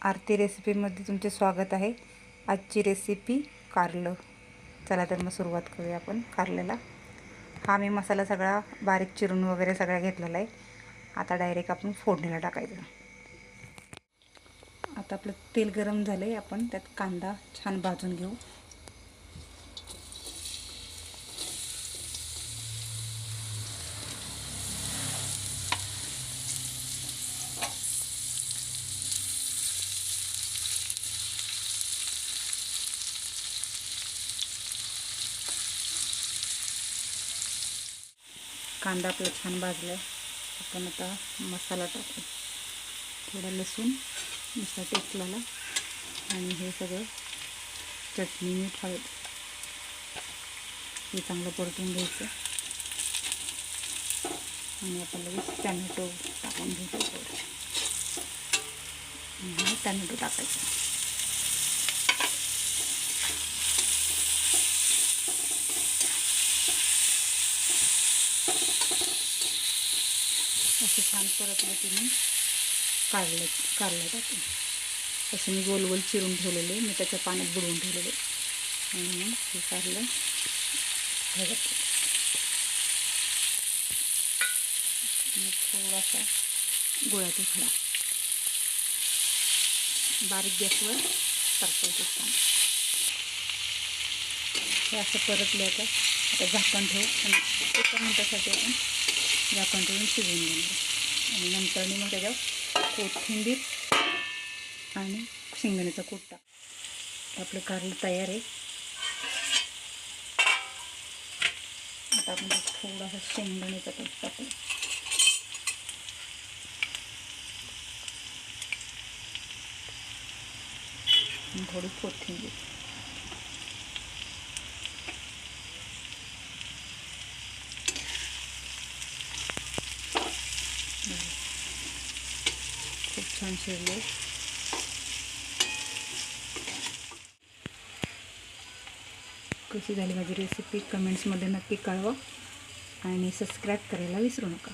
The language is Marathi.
आरती रेसिपीमध्ये तुमचे स्वागत आहे। आजची रेसिपी कारलं। चला तर मग सुरुवात करूया आपण कारल्याला। हा मी मसाला सगळा बारीक चिरून वगैरे सगळा घेतलेला आहे। आता डायरेक्ट आपण फोडणीला टाकायचं। आता आपलं तेल गरम झालंय, आपण त्यात कांदा छान भाजून घेऊ। कांदा आपला छान भाजलाय, आपण आता मसाला टाकू। थोडा लसूण, नुसता टेस्टला, आणि हे सगळं चटणी, मीठ, हळद हे चांगलं परतून घ्यायचं। आणि आपण लगेच टॅमॅटो टाकून घ्यायचं। टॅमॅटो टाकायचं। असं छान परतलं की मग कारलं टाकून असं मी गोल गोल चिरून ठेवलेले, मी त्याच्या पाण्यात बुडवून ठेवलेले। आणि मग हे कारलं भाजत मग थोडासा गुळाचा खडा बारीक गॅसवर परतायचं छान। हे असं परतलं आता झाकण ठेवू आणि 1 मिनिटासाठी आपण झाकण ठेवून शिजवून घेणार। आणि नंतर मग त्याच्यावर कोथिंबीर आणि शेंगदाण्याचा कूट टाक। आपलं कारलं तयार आहे। आता आपण थोडासा शेंगदाण्याचा कूट टाकू, थोडी कोथिंबीर। खूप छान शिजले। कशी झाली माझी रेसिपी कमेंट्समध्ये नक्की कळवा आणि सबस्क्राईब करायला विसरू नका।